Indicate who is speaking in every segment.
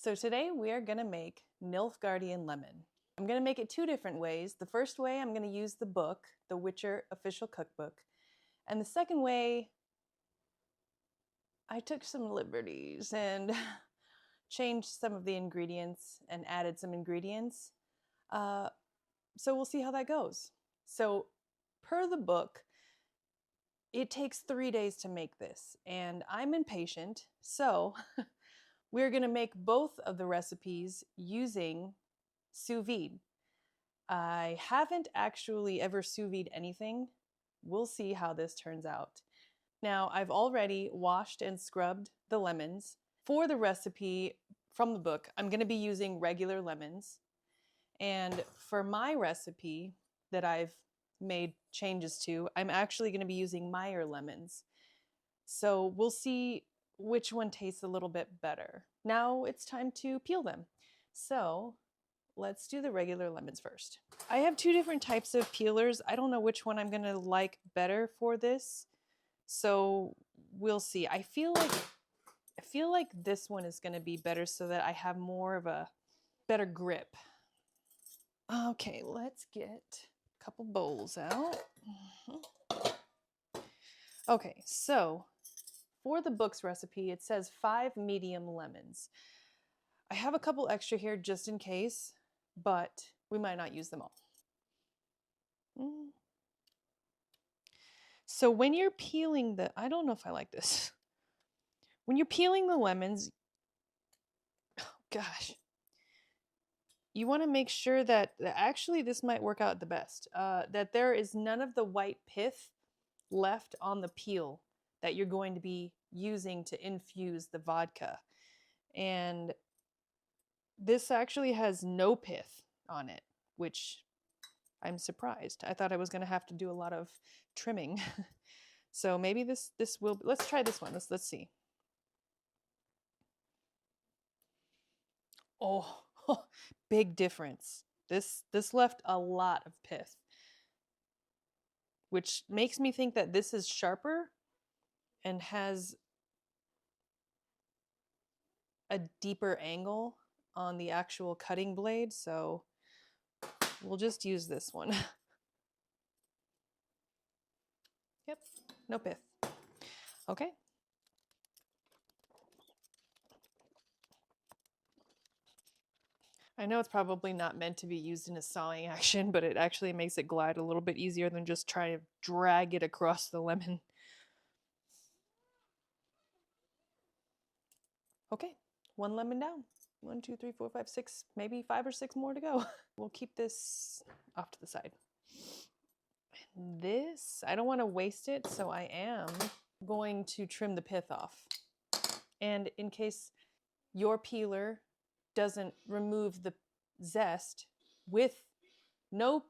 Speaker 1: So today we are gonna make Nilfgaardian Lemon. I'm gonna make it two different ways. The first way, I'm gonna use the book, the Witcher official cookbook. And the second way, I took some liberties and changed some of the ingredients and added some ingredients. So we'll see how that goes. So per the book, it takes 3 days to make this, and I'm impatient, so we're gonna make both of the recipes using sous vide. I haven't actually ever sous vide anything. We'll see how this turns out. Now, I've already washed and scrubbed the lemons. For the recipe from the book, I'm gonna be using regular lemons. And for my recipe that I've made changes to, I'm actually gonna be using Meyer lemons. So we'll see which one tastes a little bit better. Now it's time to peel them. So let's do the regular lemons first. I have two different types of peelers. I don't know which one I'm gonna like better for this. So we'll see. I feel like this one is gonna be better so that I have more of a better grip. Okay, let's get a couple bowls out. Okay, so for the book's recipe, it says 5 medium lemons. I have a couple extra here just in case, but we might not use them all. So when you're peeling I don't know if I like this. When you're peeling the lemons, oh gosh, you want to make sure that actually this might work out the best, that there is none of the white pith left on the peel that you're going to be using to infuse the vodka. And this actually has no pith on it, which I'm surprised. I thought I was going to have to do a lot of trimming. So maybe this will, let's try this one. Let's see. Oh, big difference. This left a lot of pith, which makes me think that this is sharper and has a deeper angle on the actual cutting blade. So we'll just use this one. Yep, no pith. Okay. I know it's probably not meant to be used in a sawing action, but it actually makes it glide a little bit easier than just trying to drag it across the lemon. Okay, 1 lemon down. 1, 2, 3, 4, 5, 6, maybe 5 or 6 more to go. We'll keep this off to the side. This, I don't want to waste it, so I am going to trim the pith off. And in case your peeler doesn't remove the zest with no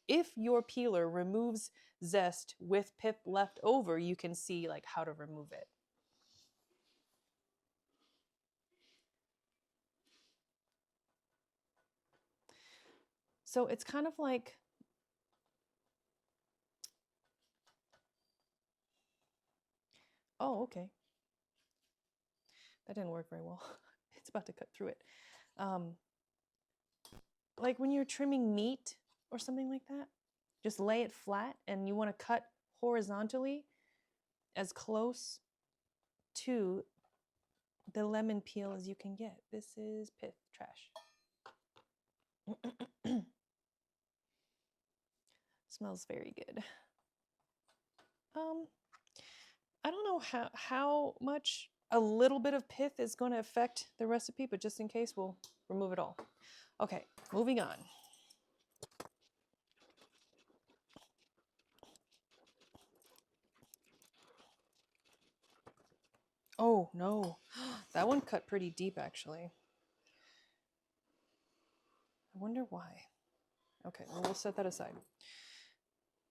Speaker 1: if your peeler removes zest with pith left over, you can see like how to remove it. So it's kind of like, oh, okay. That didn't work very well. It's about to cut through it. Like when you're trimming meat or something like that, just lay it flat and you want to cut horizontally as close to the lemon peel as you can get. This is pith trash. Smells very good. I don't know how much a little bit of pith is going to affect the recipe, but just in case, we'll remove it all. Okay, moving on. Oh no, that one cut pretty deep actually. I wonder why. Okay, well, we'll set that aside.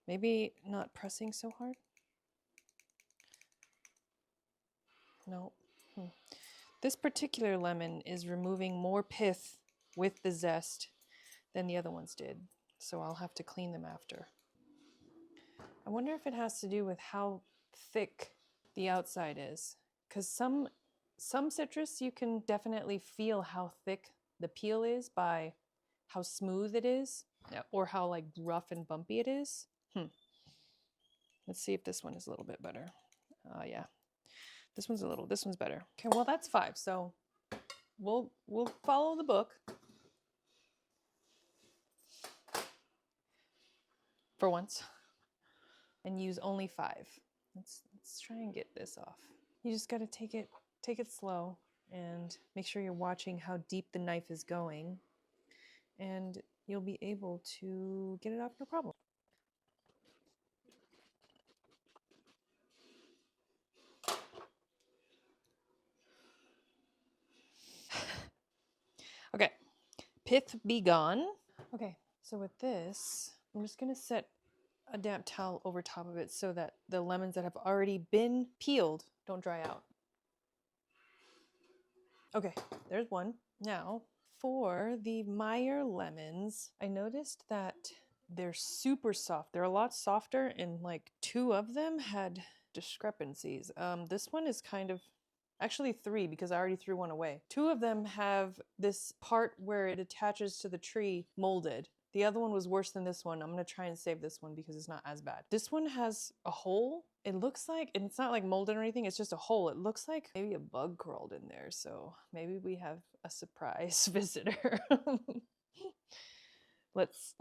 Speaker 1: Maybe not pressing so hard? No. This particular lemon is removing more pith with the zest than the other ones did, so I'll have to clean them after. I wonder if it has to do with how thick the outside is, because some Some citrus, you can definitely feel how thick the peel is by how smooth it is, or how like rough and bumpy it is. Let's see if this one is a little bit better. Yeah, this one's better. Okay, well that's 5. So we'll follow the book for once and use only 5. Let's try and get this off. You just got to take it slow and make sure you're watching how deep the knife is going, and you'll be able to get it off no problem. Okay, pith be gone. Okay, so with this, I'm just gonna set a damp towel over top of it so that the lemons that have already been peeled don't dry out. Okay, there's one. Now, for the Meyer lemons, I noticed that they're super soft. They're a lot softer, and like 2 of them had discrepancies. This one is kind of, actually 3 because I already threw one away. 2 of them have this part where it attaches to the tree molded. The other one was worse than this one. I'm gonna try and save this one because it's not as bad. This one has a hole. It looks like, and it's not like molded or anything, it's just a hole. It looks like maybe a bug crawled in there, so maybe we have a surprise visitor. Let's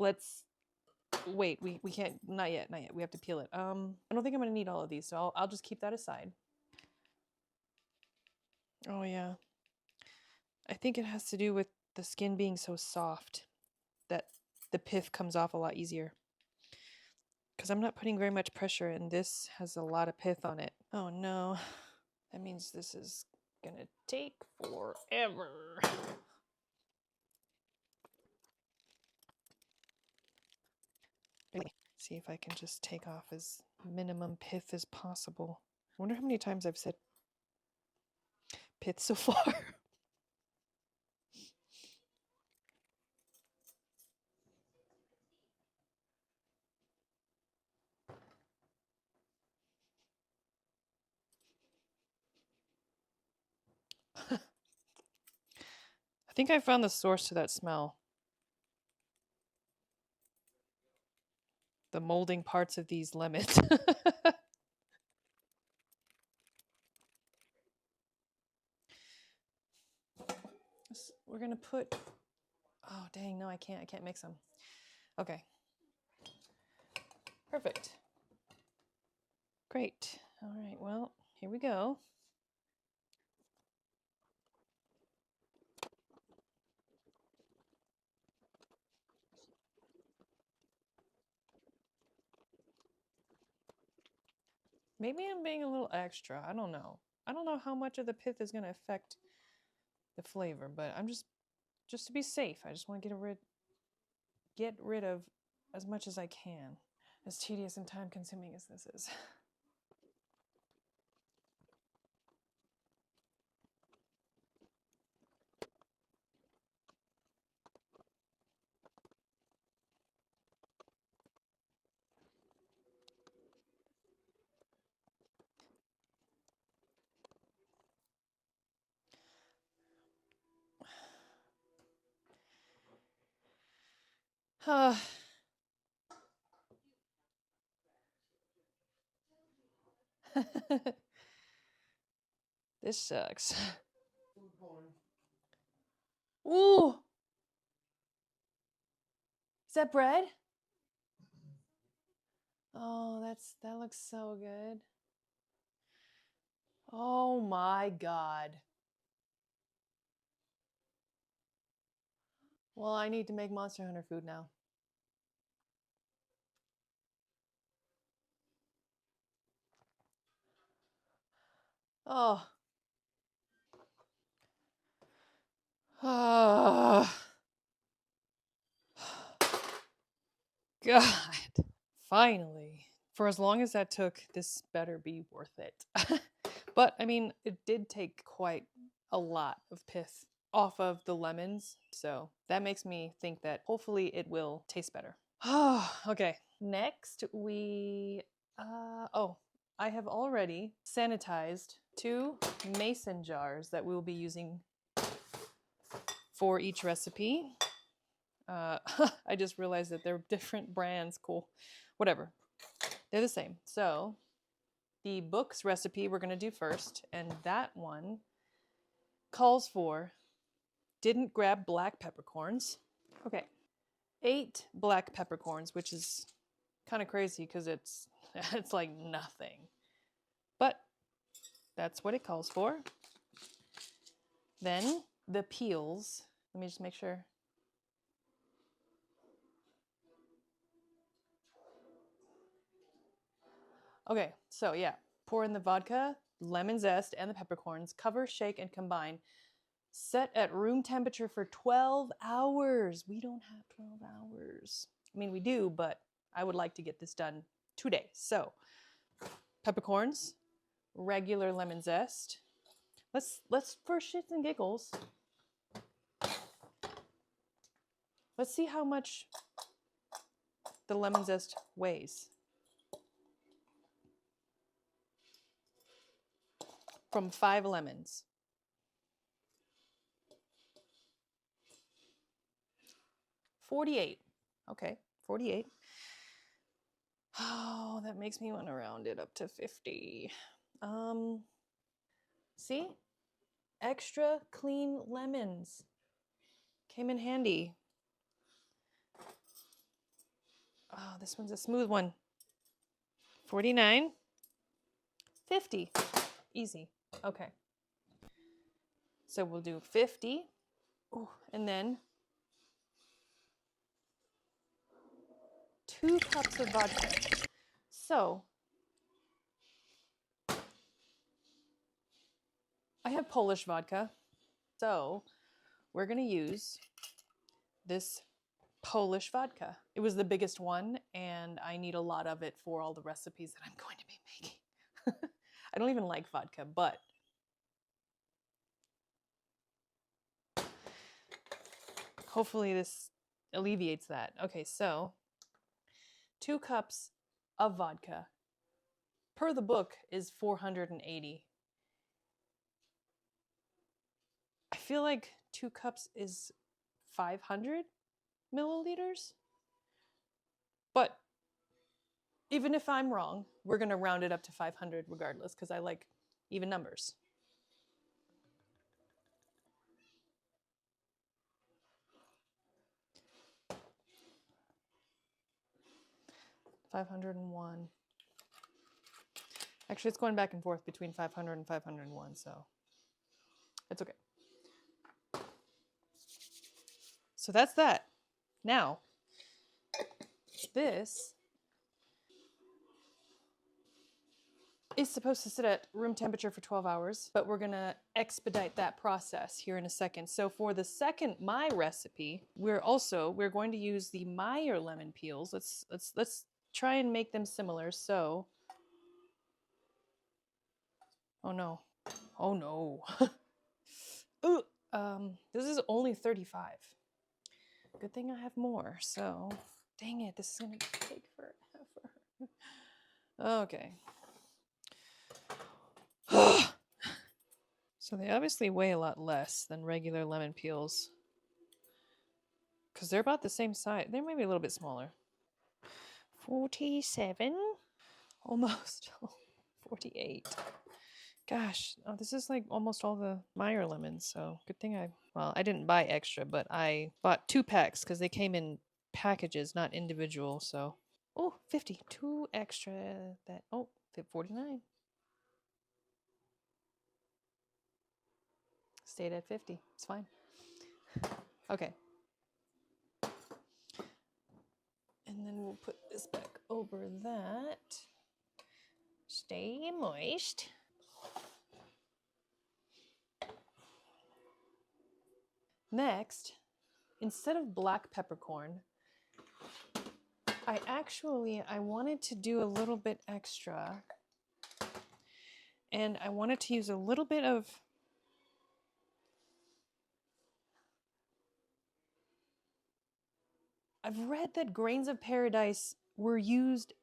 Speaker 1: wait, we can't, not yet. We have to peel it. I don't think I'm gonna need all of these, so I'll just keep that aside. Oh yeah. I think it has to do with the skin being so soft that the pith comes off a lot easier. Because I'm not putting very much pressure, and this has a lot of pith on it. Oh no. That means this is gonna take forever. See if I can just take off as minimum pith as possible. I wonder how many times I've said pith so far. I think I found the source to that smell. The molding parts of these lemons. We're gonna put, oh dang, no, I can't mix them. Okay. Perfect. Great. All right, well, here we go. Maybe I'm being a little extra. I don't know. I don't know how much of the pith is going to affect the flavor, but I'm just to be safe. I just want to get rid of as much as I can. As tedious and time consuming as this is. This sucks. Ooh! Is that bread? Oh, that looks so good. Oh my God. Well, I need to make Monster Hunter food now. Oh. Oh. God. Finally. For as long as that took, this better be worth it. But, I mean, it did take quite a lot of pith off of the lemons, so that makes me think that hopefully it will taste better. Okay. Next, I have already sanitized 2 mason jars that we will be using for each recipe. I just realized that they're different brands. Cool. Whatever. They're the same. So the book's recipe we're going to do first, and that one calls for didn't grab black peppercorns. Okay. 8 black peppercorns, which is kind of crazy because it's like nothing. But that's what it calls for. Then the peels. Let me just make sure. Okay, so yeah, pour in the vodka, lemon zest, and the peppercorns. Cover, shake, and combine. Set at room temperature for 12 hours. We don't have 12 hours. I mean, we do, but I would like to get this done today. So, peppercorns, regular lemon zest. Let's for shits and giggles, let's see how much the lemon zest weighs. From 5 lemons. 48. Okay, 48. Oh, that makes me want to round it up to 50. See? Extra clean lemons. Came in handy. Oh, this one's a smooth one. 49. 50. Easy. Okay. So we'll do 50. Ooh, and then 2 cups of vodka. So I have Polish vodka. So we're going to use this Polish vodka. It was the biggest one, and I need a lot of it for all the recipes that I'm going to be making. I don't even like vodka, but hopefully this alleviates that. Okay, so 2 cups of vodka. Per the book is 480. I feel like 2 cups is 500 milliliters. But even if I'm wrong, we're going to round it up to 500 regardless because I like even numbers. $501. Actually, it's going back and forth between 500 and 501, so it's okay. So that's that. Now, this is supposed to sit at room temperature for 12 hours, but we're gonna expedite that process here in a second. So for the second my recipe, we're going to use the Meyer lemon peels. Let's try and make them similar. So, oh no, oh no. Ooh, this is only 35. Good thing I have more. So, dang it, this is gonna take forever. Okay. So they obviously weigh a lot less than regular lemon peels because they're about the same size. They're maybe a little bit smaller. 47, almost 48. Gosh, oh, this is like almost all the Meyer lemons. So good thing I didn't buy extra, but I bought 2 packs because they came in packages, not individual. So, oh, 50, 2 extra. That, oh, 49. Stayed at 50. It's fine. Okay. And then we'll put this back over that. Stay moist. Next, instead of black peppercorn, I wanted to do a little bit extra. And I wanted to use a little bit of I've read that grains of paradise were used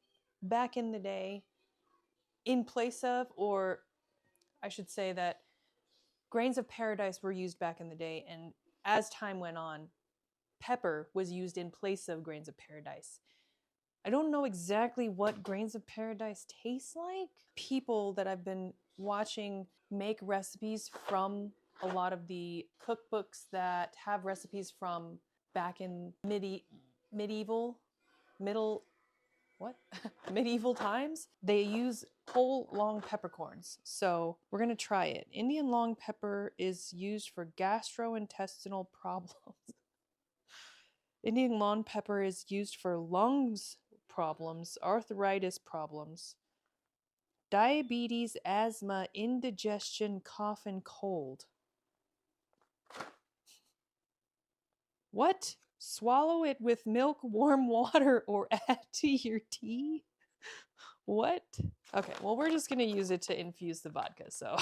Speaker 1: back in the day in place of, or I should say that grains of paradise were used back in the day, and as time went on, pepper was used in place of grains of paradise. I don't know exactly what grains of paradise taste like. People that I've been watching make recipes from a lot of the cookbooks that have recipes from back in medieval times. They use whole long peppercorns. So we're gonna try it. Indian long pepper is used for gastrointestinal problems. Indian long pepper is used for lungs problems, arthritis problems, diabetes, asthma, indigestion, cough, and cold. What? Swallow it with milk, warm water, or add to your tea? What? Okay, well, we're just gonna use it to infuse the vodka, so.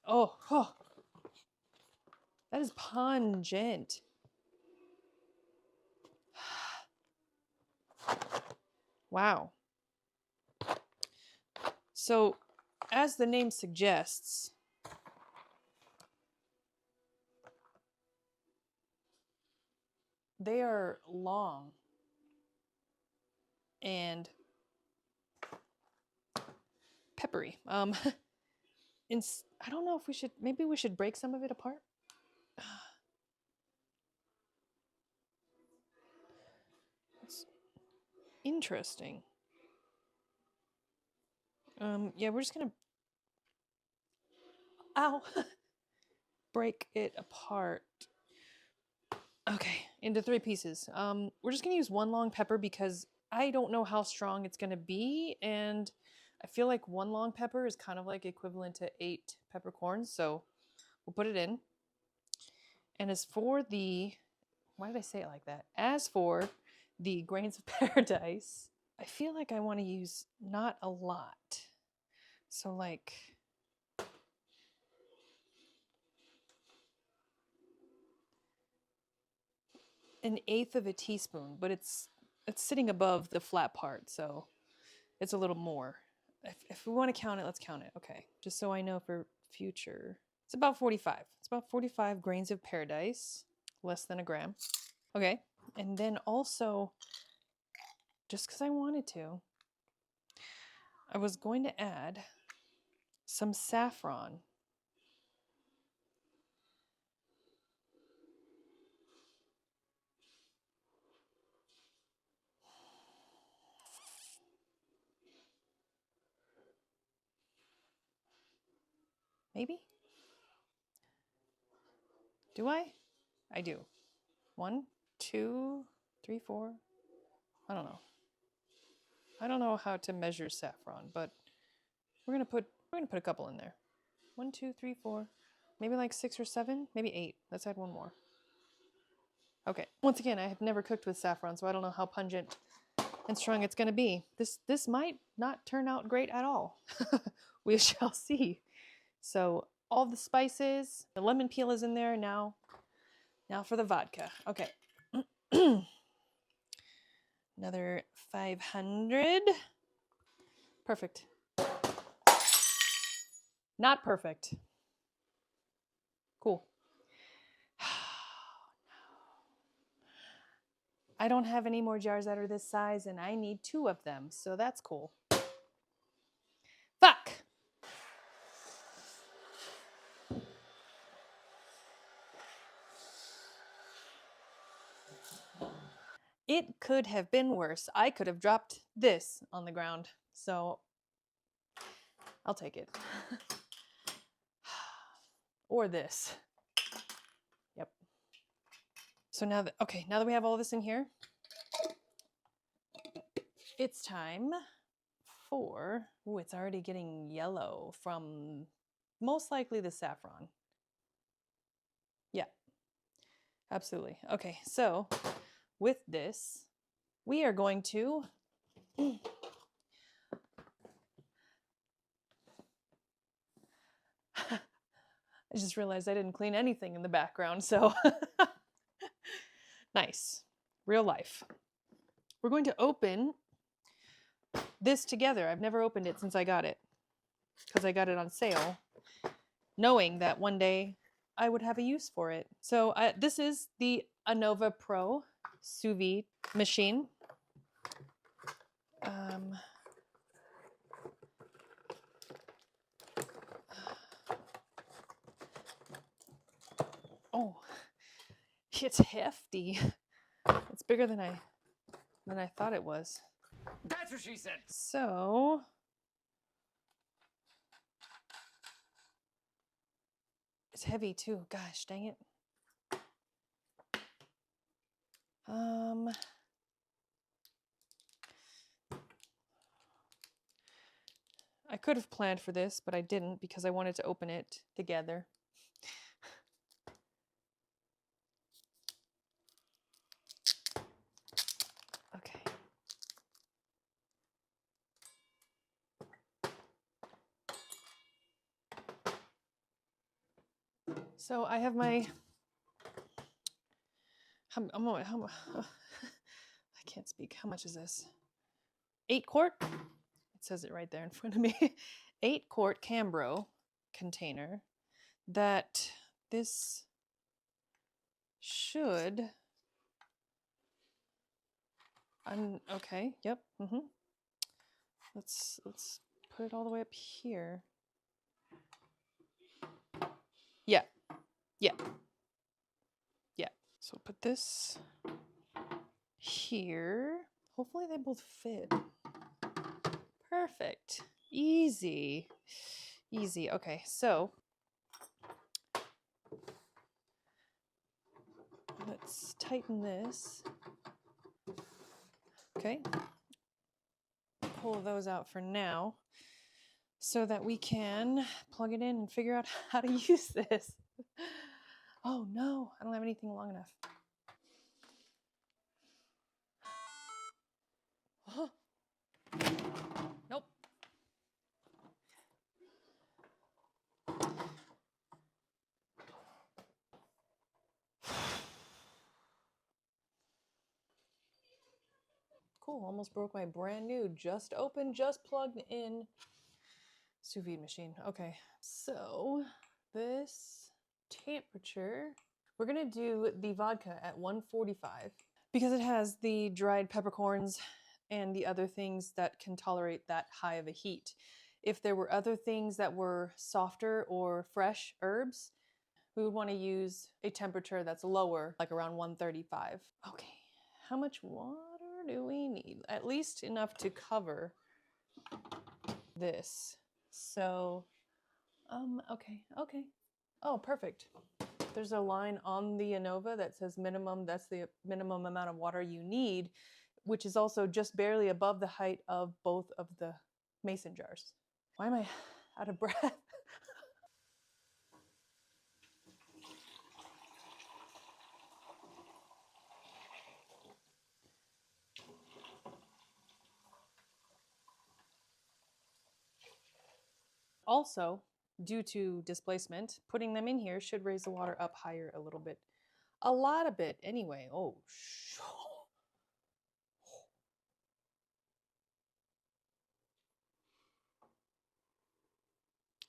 Speaker 1: Oh, that is pungent. Wow. So, as the name suggests, they are long and peppery. I don't know if maybe we should break some of it apart. It's interesting. Yeah, we're just gonna, break it apart. Okay, into 3 pieces. We're just gonna use 1 long pepper because I don't know how strong it's gonna be, and I feel like 1 long pepper is kind of like equivalent to 8 peppercorns, so we'll put it in. And as for why did I say it like that? As for the grains of paradise, I feel like I want to use not a lot. So like, an 1/8 of a teaspoon, but it's sitting above the flat part, so it's a little more. If we want to count it, let's count it. Okay, just so I know for future. It's about 45. It's about 45 grains of paradise, less than a gram. Okay, and then also, just because I wanted to, I was going to add some saffron. Maybe? Do I? I do. 1, 2, 3, 4. I don't know. I don't know how to measure saffron, but we're gonna put a couple in there. 1, 2, 3, 4. Maybe like 6 or 7. Maybe 8. Let's add 1 more. Okay. Once again, I have never cooked with saffron, so I don't know how pungent and strong it's gonna be. This might not turn out great at all. We shall see. So all the spices, the lemon peel is in there now. Now for the vodka. Okay. Another 500. Perfect. Not perfect. Cool. I don't have any more jars that are this size, and I need 2 of them, so that's cool. Fuck! It could have been worse. I could have dropped this on the ground, so I'll take it. Or this. Yep. So now that we have all this in here, it's time for, it's already getting yellow from most likely the saffron. Yeah, absolutely. Okay, so with this, we are going to I just realized I didn't clean anything in the background, so nice. Real life. We're going to open this together. I've never opened it since I got it because I got it on sale, knowing that one day I would have a use for it. So this is the Anova Pro sous vide machine. Oh, it's hefty. It's bigger than I thought it was.
Speaker 2: That's what she said.
Speaker 1: So it's heavy too. Gosh, dang it. I could have planned for this, but I didn't because I wanted to open it together. Okay. So I have my, I can't speak. How much is this? 8-quart? It says it right there in front of me. 8-quart Cambro container that this should, okay, yep, Let's put it all the way up here. Yeah. So put this here. Hopefully they both fit. Perfect. Easy. Okay, so let's tighten this. Okay. Pull those out for now so that we can plug it in and figure out how to use this. Oh no, I don't have anything long enough. Oh. Nope. Cool, almost broke my brand new, just opened, just plugged in sous vide machine. Okay, so this temperature, we're gonna do the vodka at 145 because it has the dried peppercorns and the other things that can tolerate that high of a heat. If there were other things that were softer or fresh herbs, we would want to use a temperature that's lower, like around 135. Okay, how much water do we need? At least enough to cover this. So, okay. Oh, perfect. There's a line on the Anova that says minimum, that's the minimum amount of water you need, which is also just barely above the height of both of the mason jars. Why am I out of breath? Also, due to displacement, putting them in here should raise the water up higher a little bit. A lot of bit, anyway. Oh,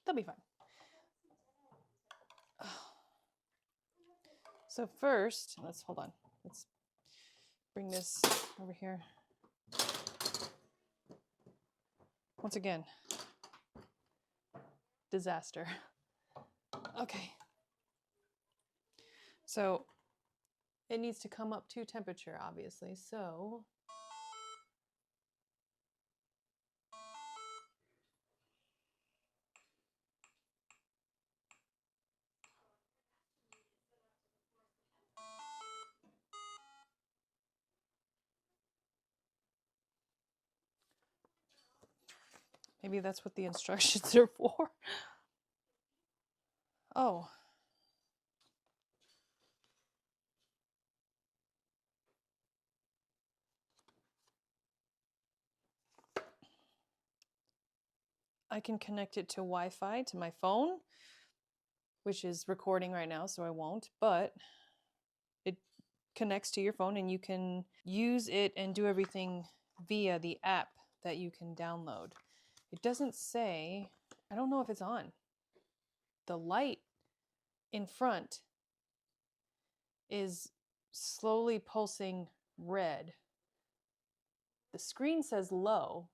Speaker 1: they'll be fine. So first, hold on. Let's bring this over here. Once again, disaster. Okay. So it needs to come up to temperature, obviously. So maybe that's what the instructions are for. Oh. I can connect it to Wi-Fi to my phone, which is recording right now, so I won't, but it connects to your phone and you can use it and do everything via the app that you can download. It doesn't say, I don't know if it's on. The light in front is slowly pulsing red. The screen says low.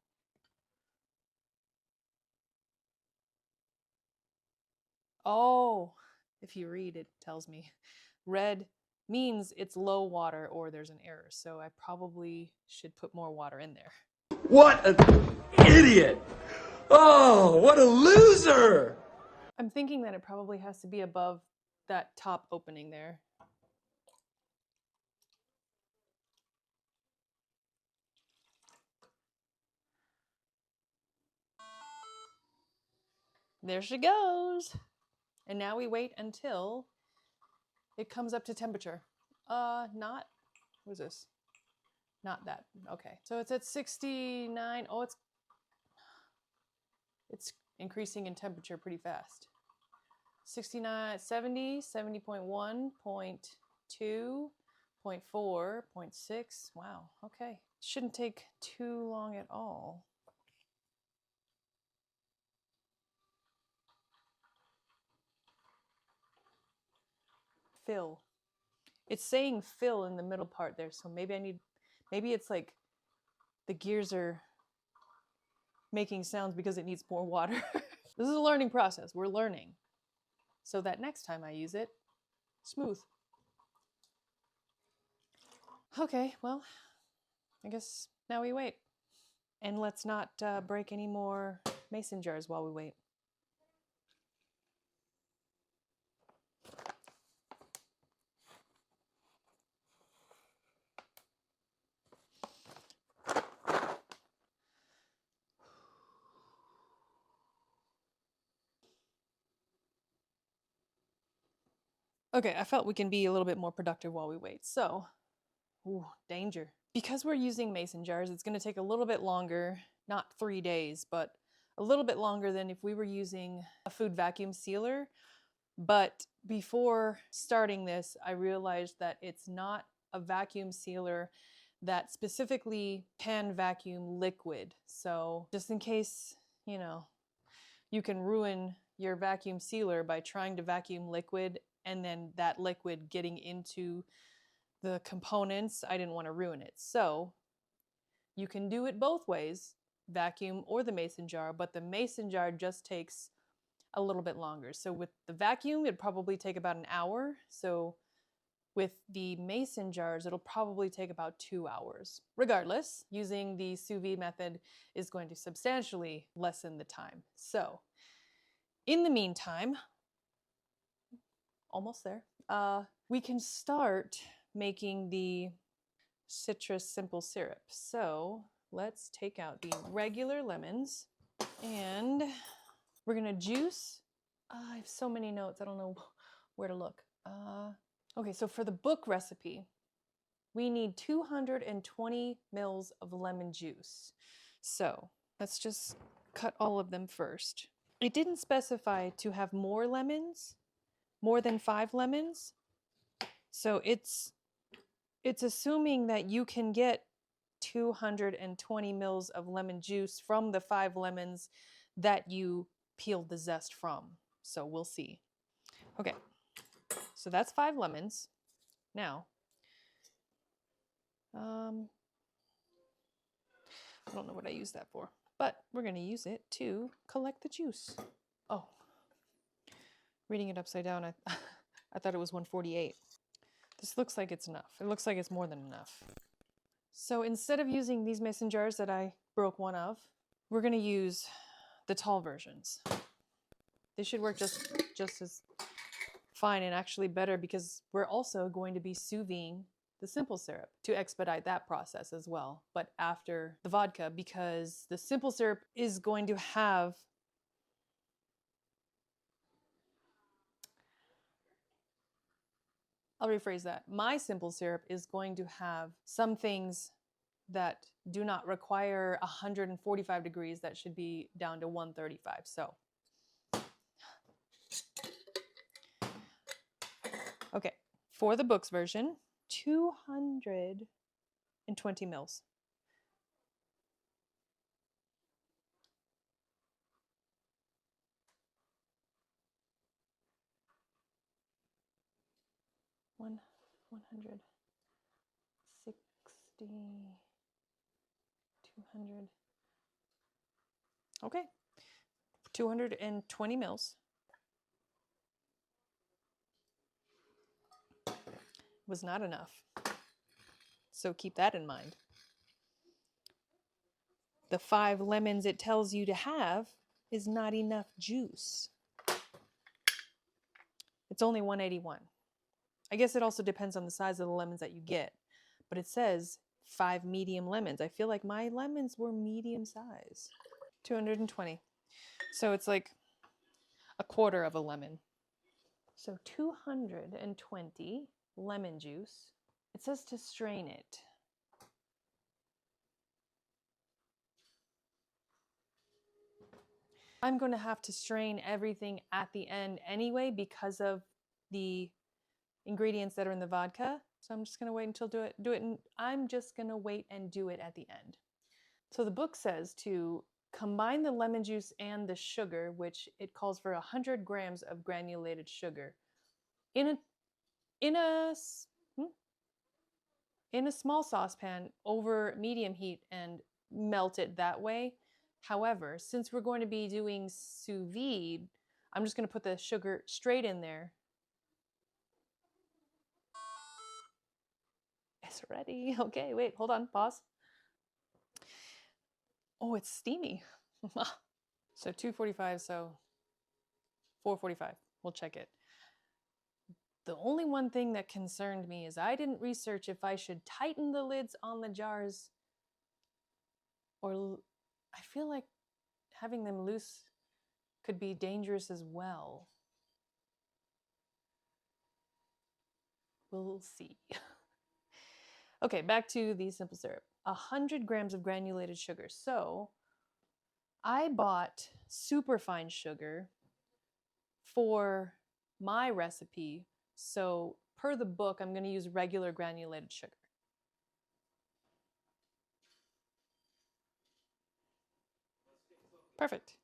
Speaker 1: Oh, if you read, it tells me red means it's low water or there's an error. So I probably should put more water in there.
Speaker 2: What an idiot! Oh, what a loser!
Speaker 1: I'm thinking that it probably has to be above that top opening there. There she goes. And now we wait until it comes up to temperature. Not, what is this? Not that, okay. So it's at 69, oh, it's increasing in temperature pretty fast. 69, 70, 70.1, 0.2, 0.4, 0.6, wow, okay. Shouldn't take too long at all. Fill. It's saying fill in the middle part there, so maybe it's like the gears are making sounds because it needs more water. This is a learning process. We're learning. So that next time I use it, smooth. Okay, well, I guess now we wait. And let's not break any more mason jars while we wait. Okay, I felt we can be a little bit more productive while we wait. So, ooh, danger. Because we're using mason jars, it's going to take a little bit longer, not 3 days, but a little bit longer than if we were using a food vacuum sealer. But before starting this, I realized that it's not a vacuum sealer that specifically can vacuum liquid. So just in case, you know, you can ruin your vacuum sealer by trying to vacuum liquid and then that liquid getting into the components, I didn't want to ruin it. So you can do it both ways, vacuum or the mason jar, but the mason jar just takes a little bit longer. So with the vacuum, it'd probably take about an hour. So with the mason jars, it'll probably take about 2 hours. Regardless, using the sous vide method is going to substantially lessen the time. So in the meantime, almost there, we can start making the citrus simple syrup. So let's take out the regular lemons and we're gonna juice. I have so many notes, I don't know where to look. Okay, so for the book recipe, we need 220 mils of lemon juice. So let's just cut all of them first. It didn't specify to have more lemons, more than 5 lemons. So it's assuming that you can get 220 mils of lemon juice from the 5 lemons that you peeled the zest from. So we'll see. Okay, so that's 5 lemons. Now, I don't know what I use that for, but we're going to use it to collect the juice. Oh, reading it upside down, I thought it was 148. This looks like it's enough. It looks like it's more than enough. So instead of using these mason jars that I broke one of, we're going to use the tall versions. They should work just as fine and actually better because we're also going to be sous videing the simple syrup to expedite that process as well, but after the vodka, because the simple syrup is going to have I'll rephrase that. My simple syrup is going to have some things that do not require 145 degrees that should be down to 135. So, okay, for the books version, 220 mils. 100, 60, 200. Okay, 220 mils. Was not enough. So keep that in mind. The 5 lemons it tells you to have is not enough juice. It's only 181. I guess it also depends on the size of the lemons that you get, but it says 5 medium lemons. I feel like my lemons were medium size. 220. So it's like a quarter of a lemon. So 220 lemon juice. It says to strain it. I'm going to have to strain everything at the end anyway because of the ingredients that are in the vodka. So I'm just going to wait until do it. And I'm just going to wait and do it at the end. So the book says to combine the lemon juice and the sugar, which it calls for 100 grams of granulated sugar in a small saucepan over medium heat and melt it that way. However, since we're going to be doing sous vide, I'm just going to put the sugar straight in there. It's ready. Okay, wait, hold on, pause. Oh, it's steamy. So 245, so 445. We'll check it. The only one thing that concerned me is I didn't research if I should tighten the lids on the jars, or I feel like having them loose could be dangerous as well. We'll see. Okay, back to the simple syrup. 100 grams of granulated sugar. So I bought superfine sugar for my recipe. So per the book, I'm going to use regular granulated sugar. Perfect.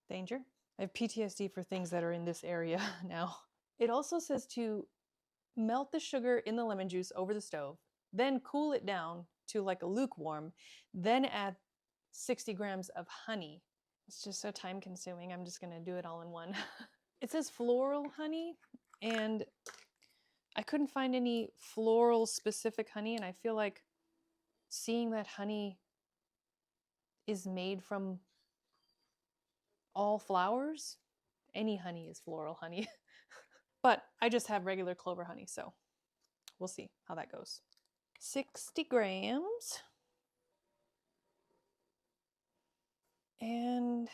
Speaker 1: Danger. I have PTSD for things that are in this area now. It also says to melt the sugar in the lemon juice over the stove, then cool it down to like a lukewarm, then add 60 grams of honey. It's just so time consuming. I'm just going to do it all in one. It says floral honey, and I couldn't find any floral specific honey, and I feel like seeing that honey is made from all flowers, any honey is floral honey. But I just have regular clover honey, so we'll see how that goes. 60 grams. And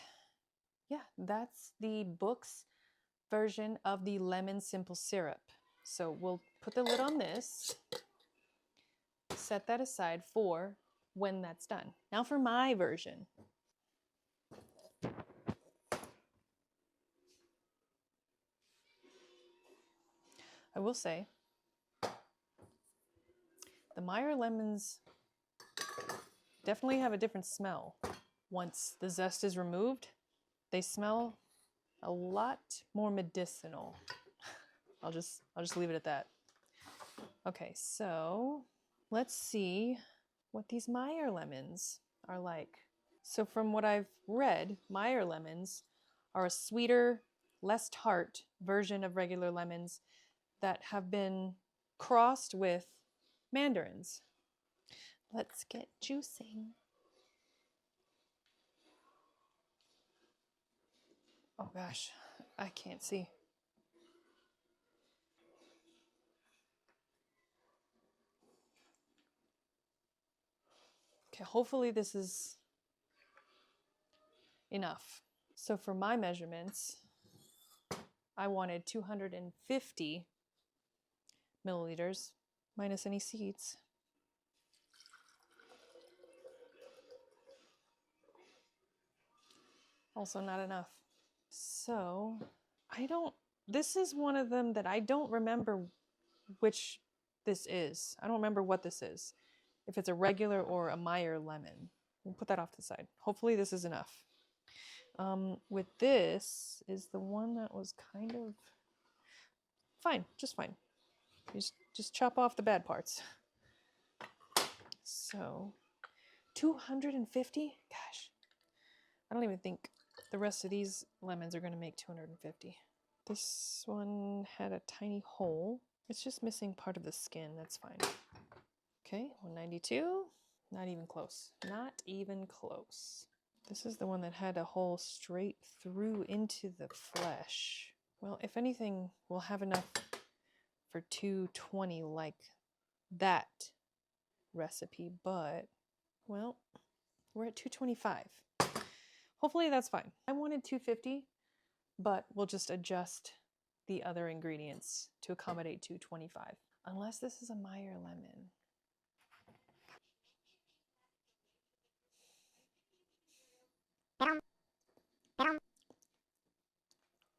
Speaker 1: yeah, that's the book's version of the lemon simple syrup. So we'll put the lid on this, set that aside for when that's done. Now for my version. I will say, the Meyer lemons definitely have a different smell. Once the zest is removed, they smell a lot more medicinal. I'll just leave it at that. Okay, so let's see what these Meyer lemons are like. So from what I've read, Meyer lemons are a sweeter, less tart version of regular lemons that have been crossed with mandarins. Let's get juicing. Oh gosh, I can't see. Okay, hopefully this is enough. So for my measurements, I wanted 250 milliliters minus any seeds. Also not enough. So this is one of them that I don't remember which this is. I don't remember what this is. If it's a regular or a Meyer lemon. We'll put that off to the side. Hopefully this is enough. With this is the one that was kind of fine, just fine. Just chop off the bad parts. So 250? Gosh, I don't even think the rest of these lemons are going to make 250. This one had a tiny hole. It's just missing part of the skin. That's fine. Okay, 192. Not even close. Not even close. This is the one that had a hole straight through into the flesh. Well, if anything, we'll have enough for 220 like that recipe, but, well, we're at 225. Hopefully that's fine. I wanted 250, but we'll just adjust the other ingredients to accommodate 225. Unless this is a Meyer lemon.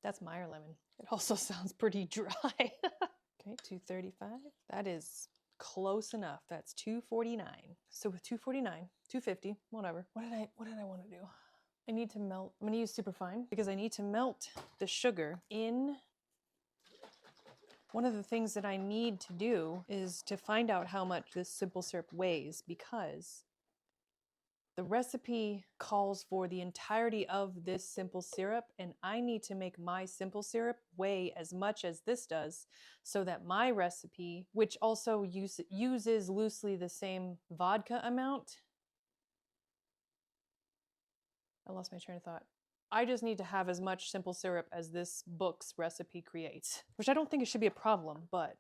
Speaker 1: That's Meyer lemon. It also sounds pretty dry. Okay, 235. That is close enough. That's 249. So with 249, 250, whatever. What did I want to do? I need to melt. I'm gonna use superfine because I need to melt the sugar in. One of the things that I need to do is to find out how much this simple syrup weighs, because the recipe calls for the entirety of this simple syrup, and I need to make my simple syrup weigh as much as this does so that my recipe, which also uses loosely the same vodka amount. I lost my train of thought. I just need to have as much simple syrup as this book's recipe creates, which I don't think it should be a problem, but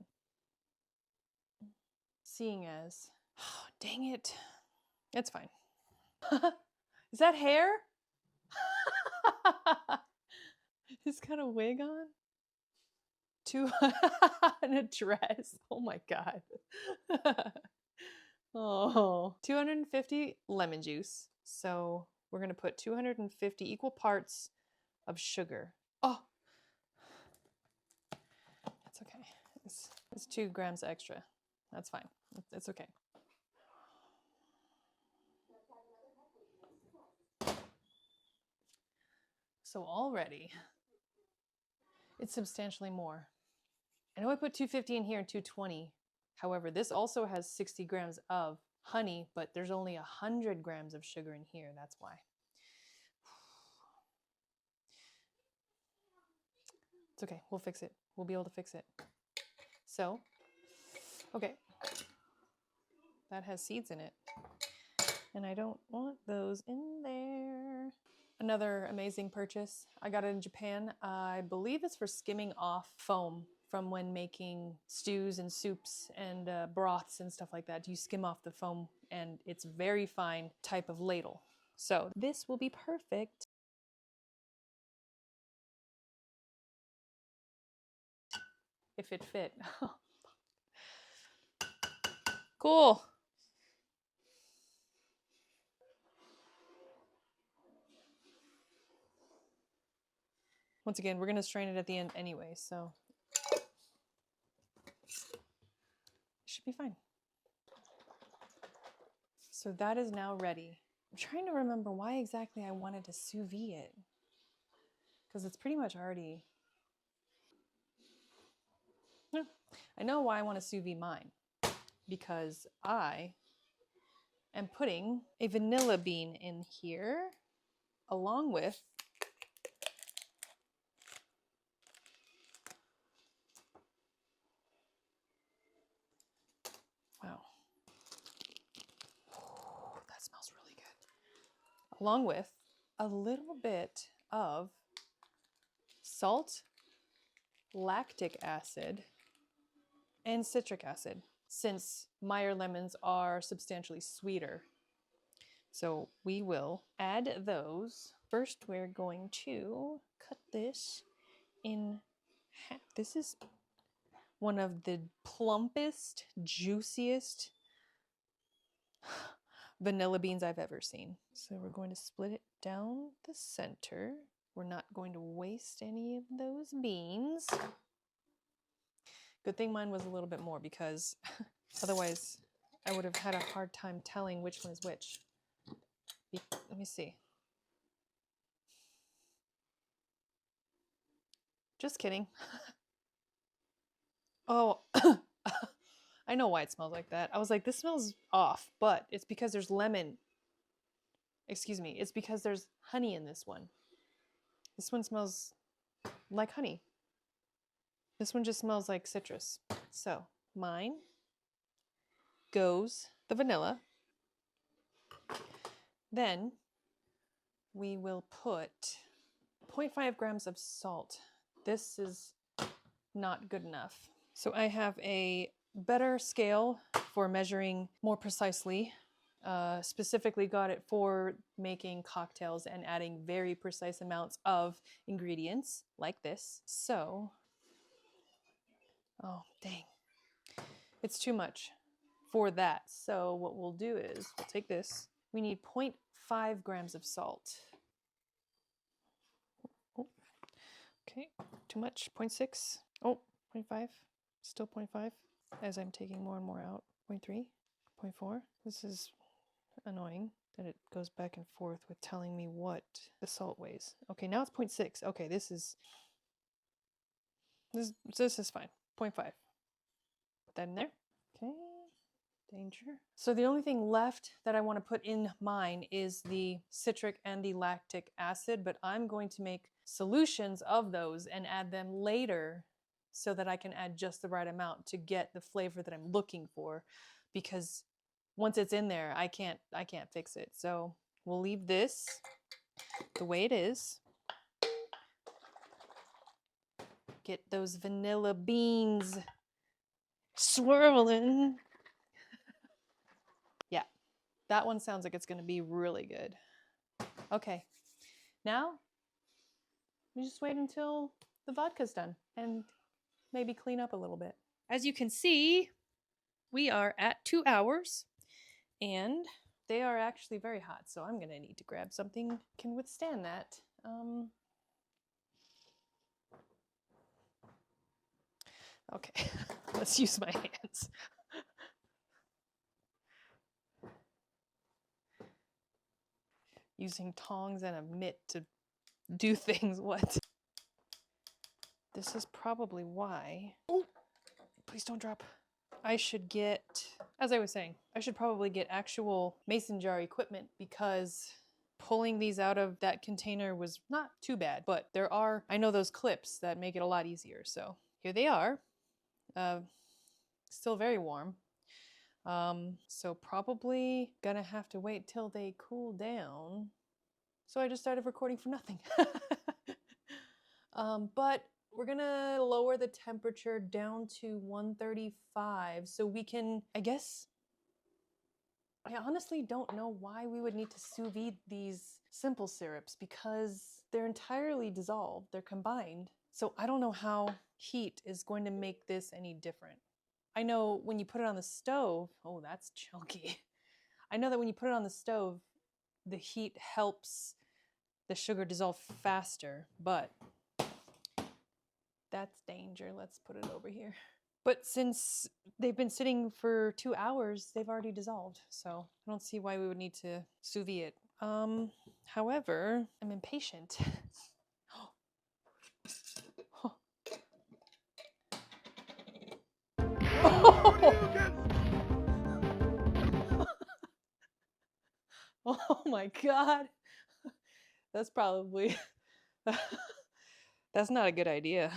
Speaker 1: seeing as, oh, dang it, it's fine. Is that hair? He's got a wig on? And a dress. Oh my God. Oh, 250 lemon juice. So we're going to put 250 equal parts of sugar. Oh, that's okay. It's 2 grams extra. That's fine. It's okay. So already, it's substantially more. I know I put 250 in here and 220. However, this also has 60 grams of honey, but there's only 100 grams of sugar in here. That's why. It's okay. We'll fix it. We'll be able to fix it. So, okay. That has seeds in it. And I don't want those in there. Another amazing purchase. I got it in Japan. I believe it's for skimming off foam from when making stews and soups and broths and stuff like that. You skim off the foam, and it's very fine type of ladle. So this will be perfect. If it fit. Cool. Once again, we're going to strain it at the end anyway, so it should be fine. So that is now ready. I'm trying to remember why exactly I wanted to sous vide it, because it's pretty much already... No, I know why I want to sous vide mine, because I am putting a vanilla bean in here along with wow, ooh, that smells really good. Along with a little bit of salt, lactic acid, and citric acid, since Meyer lemons are substantially sweeter. So we will add those. First, we're going to cut this in half. This is one of the plumpest, juiciest vanilla beans I've ever seen. So we're going to split it down the center. We're not going to waste any of those beans. Good thing mine was a little bit more, because otherwise I would have had a hard time telling which one is which. Let me see. Just kidding. Oh, I know why it smells like that. I was like, this smells off, but it's because there's lemon. Excuse me, it's because there's honey in this one. This one smells like honey. This one just smells like citrus. So mine goes the vanilla. Then we will put 0.5 grams of salt. This is not good enough. So I have a better scale for measuring more precisely. Specifically got it for making cocktails and adding very precise amounts of ingredients like this. So, oh dang, it's too much for that. So what we'll do is we'll take this. We need 0.5 grams of salt. Oh, okay, too much, 0.6. Oh, 0.5, still 0.5 as I'm taking more and more out. 0.3, 0.4. This is annoying that it goes back and forth with telling me what the salt weighs. Okay, now it's 0.6. Okay, this is fine. 0.5. Put that in there. Okay, danger. So the only thing left that I want to put in mine is the citric and the lactic acid, but I'm going to make solutions of those and add them later so that I can add just the right amount to get the flavor that I'm looking for, because once it's in there, I can't fix it. So we'll leave this the way it is. Get those vanilla beans swirling. Yeah, that one sounds like it's gonna be really good. Okay, now we just wait until the vodka's done and maybe clean up a little bit. As you can see, we are at 2 hours. And they are actually very hot, so I'm gonna need to grab something that can withstand that. Okay, let's use my hands. Using tongs and a mitt to do things, what? This is probably why, oh, please don't drop. I should get, as I was saying, I should probably get actual mason jar equipment, because pulling these out of that container was not too bad, but there are, I know those clips that make it a lot easier. So here they are, still very warm. So probably gonna have to wait till they cool down. So I just started recording for nothing. But we're gonna lower the temperature down to 135 so we can, I guess, I honestly don't know why we would need to sous vide these simple syrups, because they're entirely dissolved, they're combined. So I don't know how heat is going to make this any different. I know when you put it on the stove, oh, that's chunky. I know that when you put it on the stove, the heat helps the sugar dissolve faster, but that's danger. Let's put it over here. But since they've been sitting for 2 hours, they've already dissolved. So I don't see why we would need to sous vide it. However, I'm impatient. Oh my God. That's probably, that's not a good idea.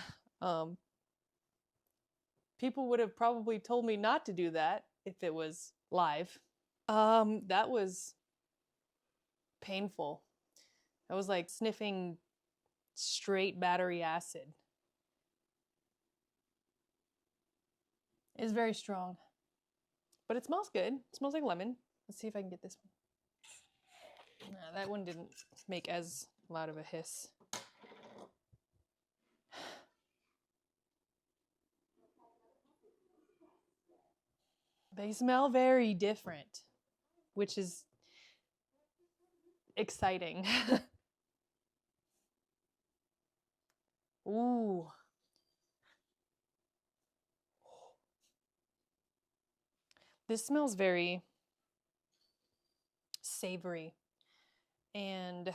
Speaker 1: People would have probably told me not to do that if it was live. That was painful. That was like sniffing straight battery acid. It's very strong, but it smells good. It smells like lemon. Let's see if I can get this one. Nah, that one didn't make as loud of a hiss. They smell very different, which is exciting. Ooh. This smells very savory and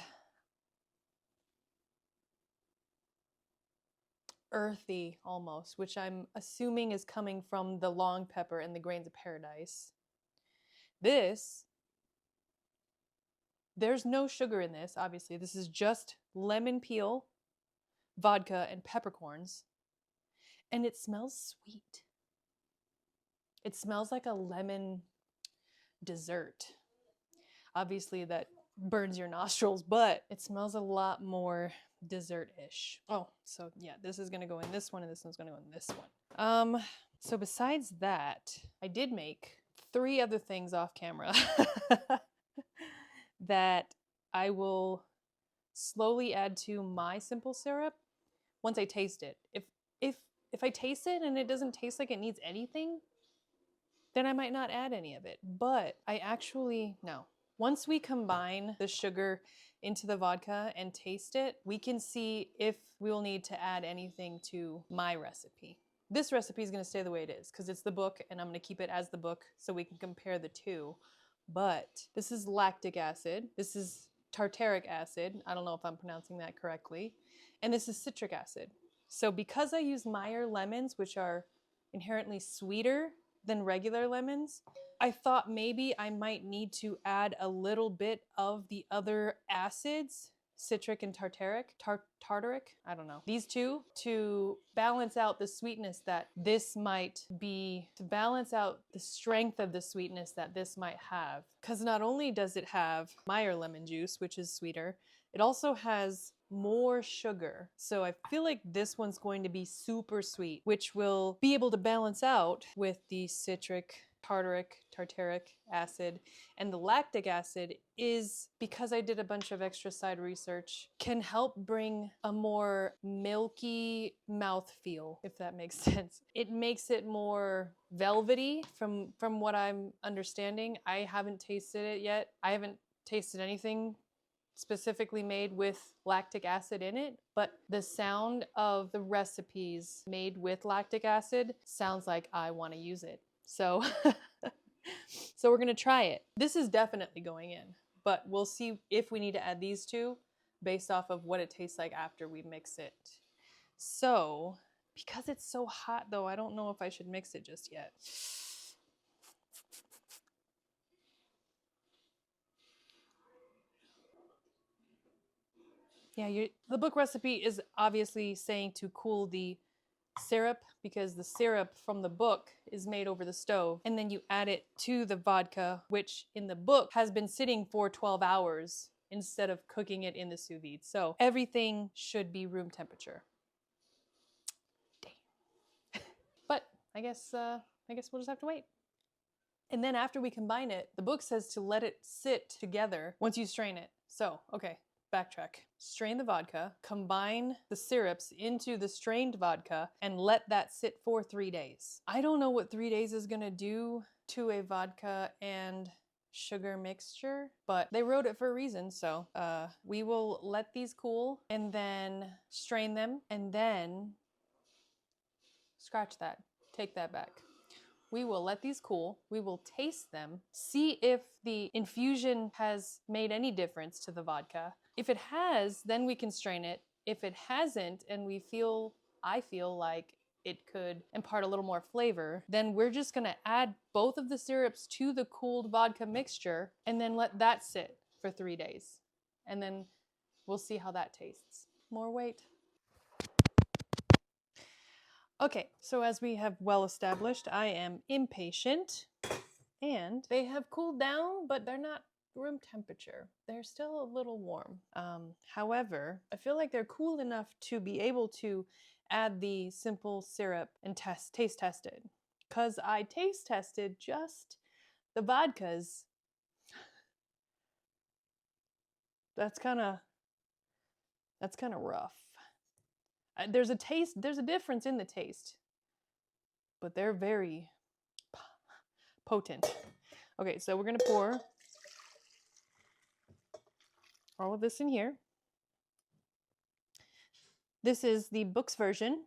Speaker 1: earthy almost, which I'm assuming is coming from the long pepper and the grains of paradise. This, there's no sugar in this, obviously. This is just lemon peel, vodka, and peppercorns. And it smells sweet. It smells like a lemon dessert. Obviously, that burns your nostrils, but it smells a lot more dessert-ish. Oh, so yeah, this is gonna go in this one, and this one's gonna go in this one. So besides that, I did make 3 other things off camera that I will slowly add to my simple syrup once I taste it. If I taste it and it doesn't taste like it needs anything, then I might not add any of it. But I actually, no. Once we combine the sugar into the vodka and taste it, we can see if we will need to add anything to my recipe. This recipe is gonna stay the way it is because it's the book and I'm gonna keep it as the book so we can compare the two. But this is lactic acid, this is tartaric acid, I don't know if I'm pronouncing that correctly, and this is citric acid. So because I use Meyer lemons, which are inherently sweeter than regular lemons, I thought maybe I might need to add a little bit of the other acids, citric and tartaric, I don't know. These two to balance out the sweetness that this might be, to balance out the strength of the sweetness that this might have. Because not only does it have Meyer lemon juice, which is sweeter, it also has more sugar. So I feel like this one's going to be super sweet, which will be able to balance out with the citric, tartaric acid. And the lactic acid is, because I did a bunch of extra side research, can help bring a more milky mouthfeel, if that makes sense. It makes it more velvety from what I'm understanding. I haven't tasted it yet. I haven't tasted anything specifically made with lactic acid in it, but the sound of the recipes made with lactic acid sounds like I want to use it. So, so we're gonna try it. This is definitely going in, but we'll see if we need to add these two based off of what it tastes like after we mix it. So, because it's so hot though, I don't know if I should mix it just yet. Yeah, the book recipe is obviously saying to cool the syrup because the syrup from the book is made over the stove, and then you add it to the vodka, which in the book has been sitting for 12 hours instead of cooking it in the sous vide. So everything should be room temperature. Dang. But I guess we'll just have to wait. And then after we combine it, the book says to let it sit together once you strain it. So, okay. Backtrack. Strain the vodka, combine the syrups into the strained vodka, and let that sit for 3 days. I don't know what 3 days is gonna do to a vodka and sugar mixture, but they wrote it for a reason, so we will let these cool and then strain them, and then scratch that, take that back. We will let these cool, we will taste them, see if the infusion has made any difference to the vodka. If it has, then we can strain it. If it hasn't, and I feel like it could impart a little more flavor, then we're just gonna add both of the syrups to the cooled vodka mixture and then let that sit for 3 days. And then we'll see how that tastes. More wait. Okay, so as we have well established, I am impatient, and they have cooled down, but they're not room temperature. They're still a little warm. However, I feel like they're cool enough to be able to add the simple syrup and taste test it. Because I taste tested just the vodkas. That's kind of rough. There's a difference in the taste, but they're very potent. Okay, so we're gonna pour all of this in here. This is the book's version,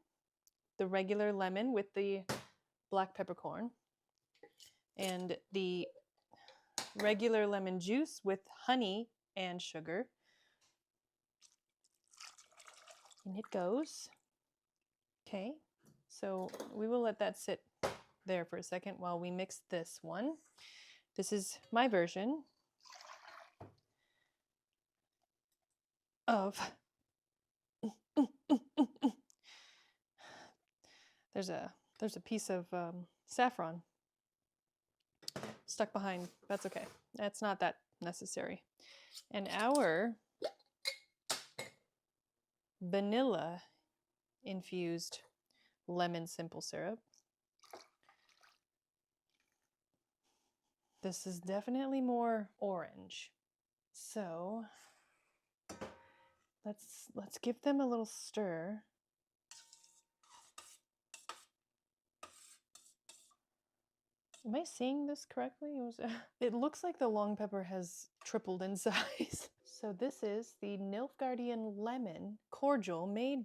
Speaker 1: the regular lemon with the black peppercorn, and the regular lemon juice with honey and sugar. And it goes. Okay, so we will let that sit there for a second while we mix this one. This is my version of there's a piece of saffron stuck behind. That's okay. That's not that necessary. And our vanilla infused lemon simple syrup. This is definitely more orange. So let's give them a little stir. Am I saying this correctly? It looks like the long pepper has tripled in size. So this is the Nilfgaardian Lemon Cordial made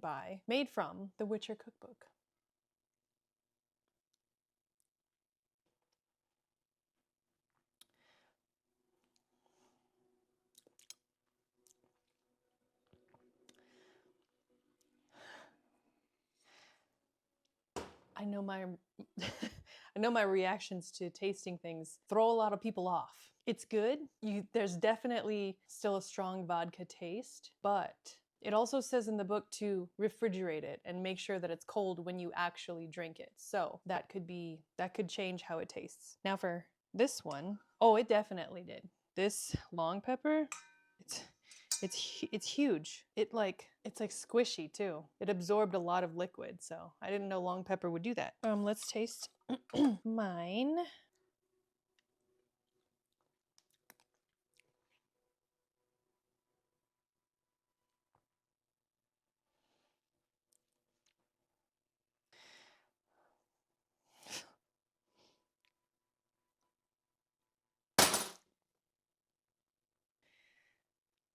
Speaker 1: from the Witcher Cookbook. I know my I know my reactions to tasting things throw a lot of people off. It's good. There's definitely still a strong vodka taste, but it also says in the book to refrigerate it and make sure that it's cold when you actually drink it. So that could change how it tastes. Now for this one, oh, it definitely did. This long pepper, it's huge. It's like squishy too. It absorbed a lot of liquid, so I didn't know long pepper would do that. Let's taste mine.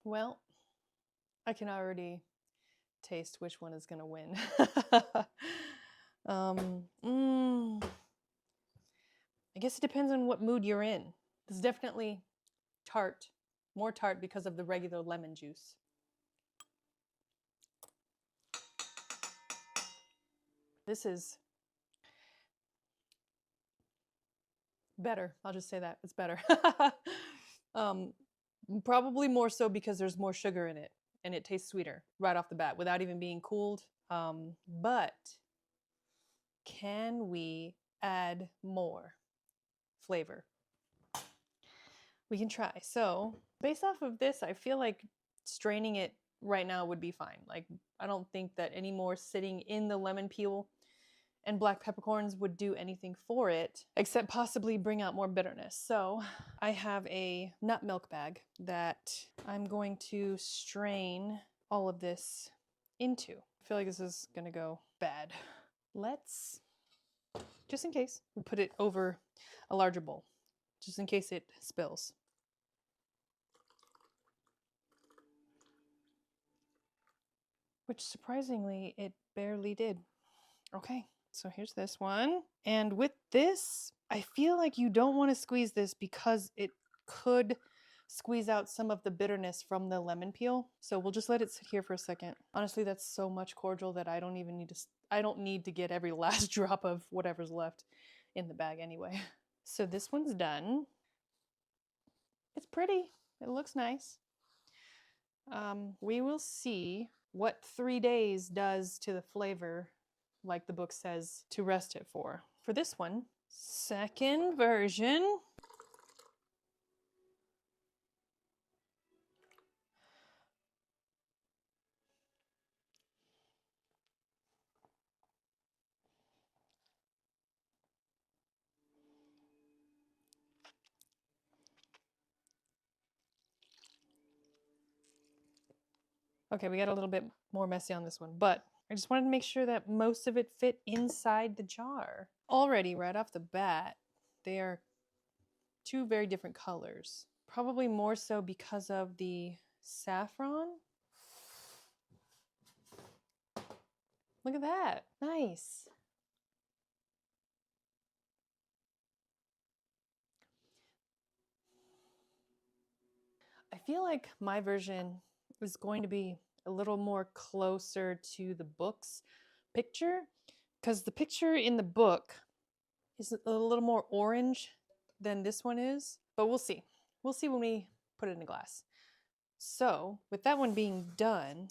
Speaker 1: Well, I can already taste which one is gonna win. I guess it depends on what mood you're in. This is definitely tart, more tart because of the regular lemon juice. This is better. I'll just say that. It's better. Probably more so because there's more sugar in it and it tastes sweeter right off the bat without even being cooled. But can we add more flavor? We can try. So based off of this, I feel like straining it right now would be fine. Like, I don't think that any more sitting in the lemon peel and black peppercorns would do anything for it, except possibly bring out more bitterness. So I have a nut milk bag that I'm going to strain all of this into. I feel like this is gonna go bad. Let's, just in case, we'll put it over a larger bowl, just in case it spills. Which surprisingly, it barely did. Okay, so here's this one. And with this, I feel like you don't want to squeeze this because it could squeeze out some of the bitterness from the lemon peel. So we'll just let it sit here for a second. Honestly, that's so much cordial that I don't need to get every last drop of whatever's left in the bag anyway. So this one's done. It's pretty. It looks nice. We will see what 3 days does to the flavor, like the book says to rest it for. For this one, second version. Okay, we got a little bit more messy on this one, but I just wanted to make sure that most of it fit inside the jar. Already, right off the bat, they are two very different colors. Probably more so because of the saffron. Look at that. Nice. I feel like my version is going to be a little more closer to the book's picture because the picture in the book is a little more orange than this one is, but we'll see. We'll see when we put it in a glass. So with that one being done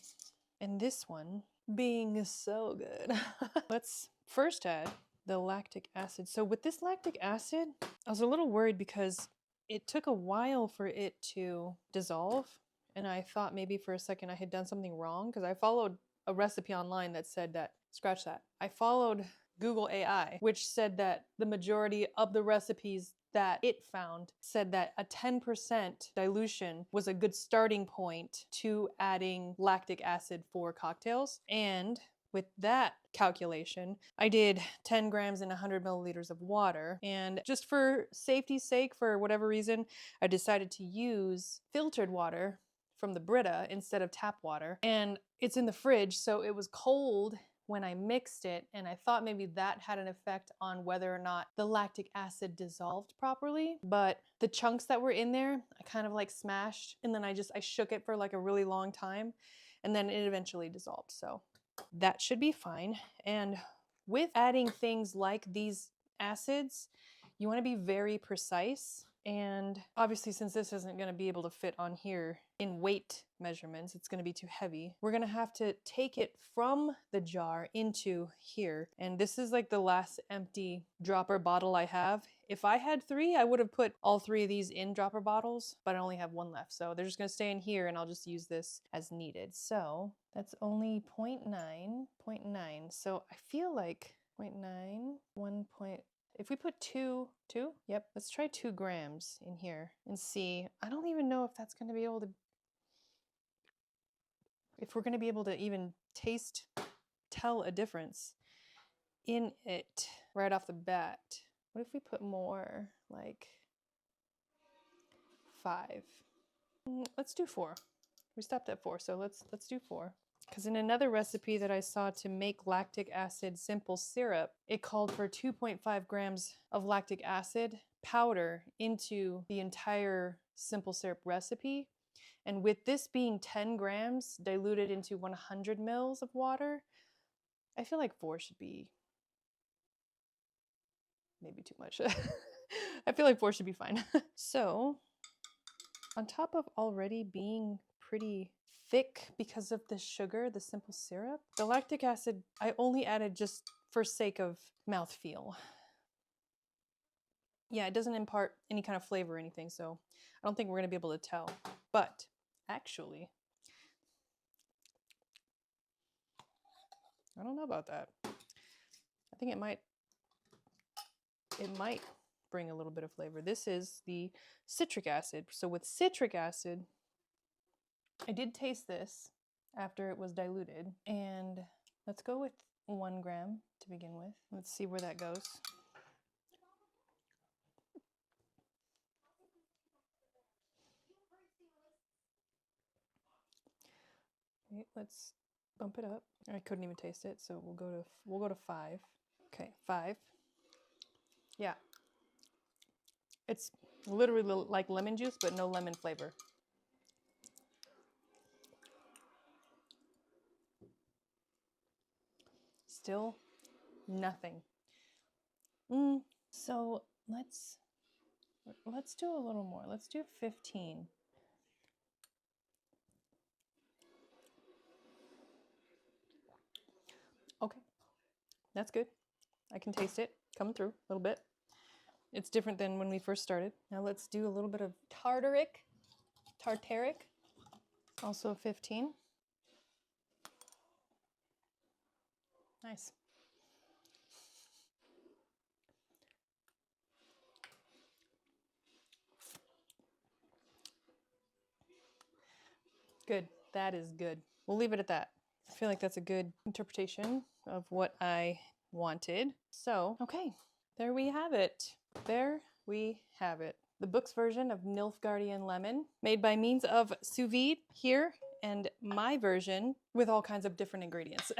Speaker 1: and this one being so good, let's first add the lactic acid. So with this lactic acid, I was a little worried because it took a while for it to dissolve. And I thought maybe for a second I had done something wrong because I followed a recipe online that said that, scratch that. I followed Google AI, which said that the majority of the recipes that it found said that a 10% dilution was a good starting point to adding lactic acid for cocktails. And with that calculation, I did 10 grams in 100 milliliters of water. And just for safety's sake, for whatever reason, I decided to use filtered water from the Brita instead of tap water. And it's in the fridge, so it was cold when I mixed it, and I thought maybe that had an effect on whether or not the lactic acid dissolved properly. But the chunks that were in there, I kind of like smashed, and then I shook it for like a really long time, and then it eventually dissolved. So that should be fine. And with adding things like these acids, you want to be very precise. And obviously, since this isn't going to be able to fit on here in weight measurements, it's going to be too heavy. We're going to have to take it from the jar into here. And this is like the last empty dropper bottle I have. If I had 3, I would have put all 3 of these in dropper bottles, but I only have 1 left. So they're just going to stay in here and I'll just use this as needed. So that's only 0.9. So I feel like 0.9, 1. If we put 2, yep, let's try 2 grams in here and see. I don't even know if that's going to be able to, if we're going to be able to even tell a difference in it right off the bat. What if we put more, like 5? Let's do 4. We stopped at 4, so let's do 4. Because in another recipe that I saw to make lactic acid simple syrup, it called for 2.5 grams of lactic acid powder into the entire simple syrup recipe. And with this being 10 grams diluted into 100 mils of water, I feel like 4 should be maybe too much. I feel like 4 should be fine. So, on top of already being pretty thick because of the sugar, the simple syrup, the lactic acid I only added just for sake of mouthfeel. Yeah, it doesn't impart any kind of flavor or anything, so I don't think we're gonna be able to tell. But actually, I don't know about that. I think it might bring a little bit of flavor. This is the citric acid. So with citric acid, I did taste this after it was diluted, and let's go with 1 gram to begin with. Let's see where that goes. Okay, let's bump it up. I couldn't even taste it, so we'll go to 5. Okay, 5. Yeah, it's literally like lemon juice, but no lemon flavor. Still nothing. So let's do a little more. Let's do 15. Okay, that's good. I can taste it coming through a little bit. It's different than when we first started. Now let's do a little bit of tartaric, also 15. Nice. Good. That is good. We'll leave it at that. I feel like that's a good interpretation of what I wanted. So, okay, there we have it. There we have it. The book's version of Nilfgaardian Lemon, made by means of sous vide here, and my version with all kinds of different ingredients.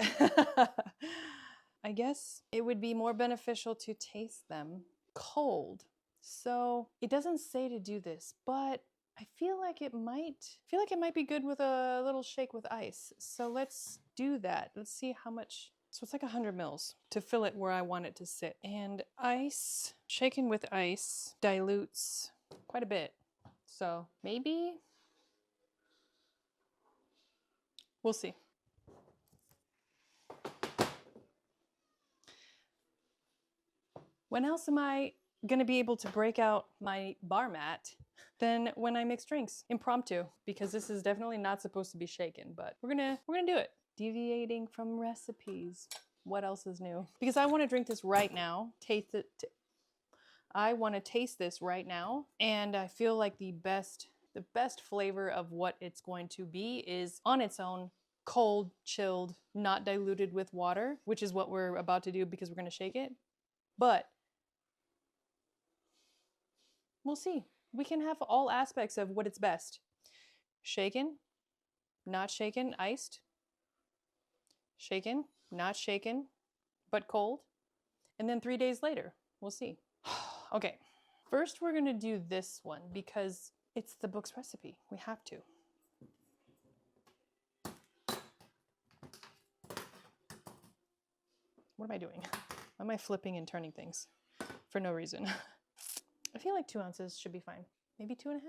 Speaker 1: I guess it would be more beneficial to taste them cold. So it doesn't say to do this, but I feel like it might be good with a little shake with ice. So let's do that. Let's see how much So it's like 100 mils to fill it where I want it to sit. And ice, shaken with ice, dilutes quite a bit. So maybe, we'll see. When else am I gonna be able to break out my bar mat than when I mix drinks? Impromptu, because this is definitely not supposed to be shaken, but we're gonna do it. Deviating from recipes. What else is new? Because I want to drink this right now, taste it. I want to taste this right now, and I feel like the best flavor of what it's going to be is on its own, cold, chilled, not diluted with water, which is what we're about to do because we're going to shake it. But we'll see. We can have all aspects of what it's best. Shaken, not shaken, iced. Shaken, not shaken, but cold. And then 3 days later, we'll see. Okay, first we're gonna do this one because it's the book's recipe. We have to. What am I doing? Why am I flipping and turning things for no reason? I feel like 2 ounces should be fine. Maybe 2.5?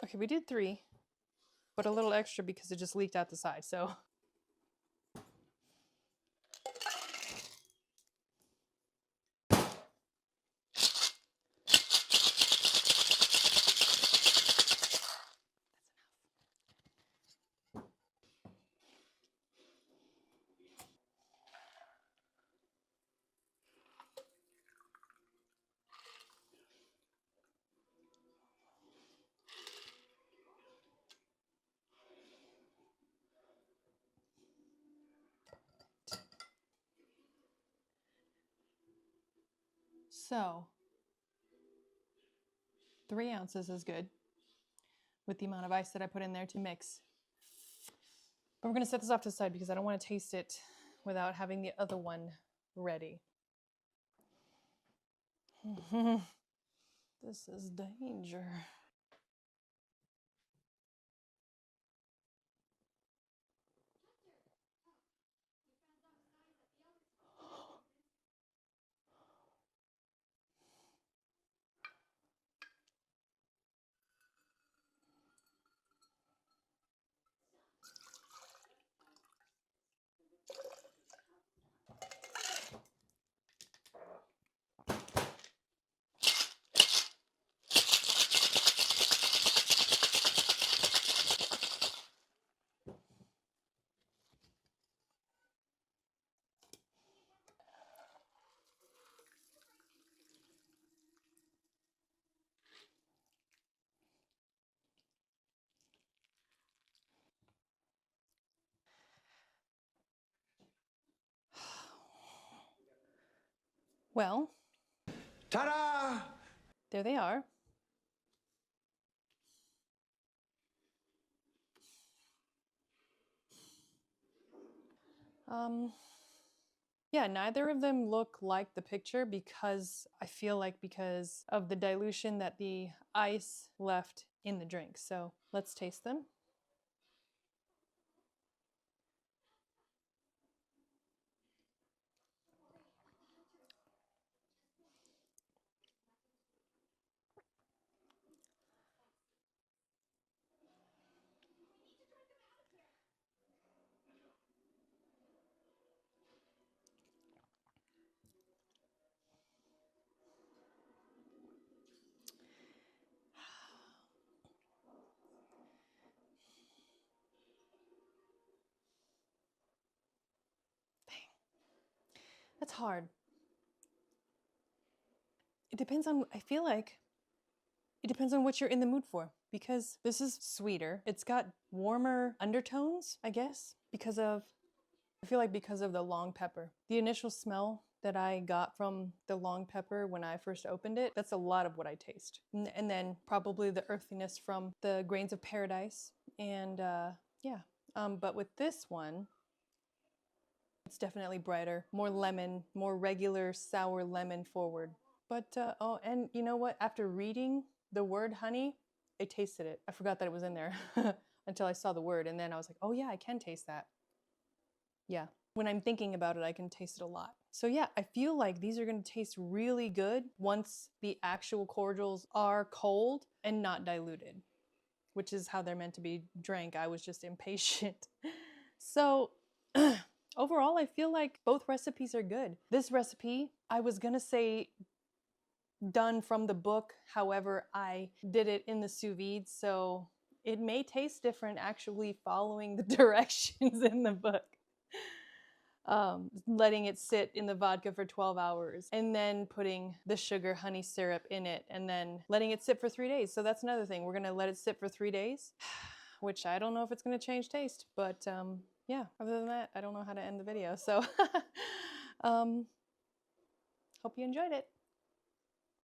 Speaker 1: Okay, we did 3, but a little extra because it just leaked out the side, so. So, 3 ounces is good with the amount of ice that I put in there to mix. But we're gonna set this off to the side because I don't want to taste it without having the other one ready. This is danger. Well,
Speaker 2: Ta-da!
Speaker 1: there they are. Yeah, neither of them look like the picture because I feel like because of the dilution that the ice left in the drink. So let's taste them. That's hard. It depends on, I feel like it depends on what you're in the mood for because this is sweeter. It's got warmer undertones, I guess, because of, I feel like because of the long pepper. The initial smell that I got from the long pepper when I first opened it, that's a lot of what I taste. And then probably the earthiness from the grains of paradise. And yeah, but with this one, It's definitely brighter, more lemon, more regular sour lemon forward. But, oh, and you know what? After reading the word honey, I tasted it. I forgot that it was in there until I saw the word, and then I was like, oh yeah, I can taste that. Yeah. When I'm thinking about it, I can taste it a lot. So yeah, I feel like these are gonna taste really good once the actual cordials are cold and not diluted, which is how they're meant to be drank. I was just impatient. So overall, I feel like both recipes are good. This recipe, I was gonna say done from the book. However, I did it in the sous vide, so it may taste different actually following the directions in the book. Letting it sit in the vodka for 12 hours and then putting the sugar honey syrup in it and then letting it sit for 3 days. So that's another thing. We're gonna let it sit for 3 days, which I don't know if it's gonna change taste, but yeah, other than that, I don't know how to end the video. So hope you enjoyed it.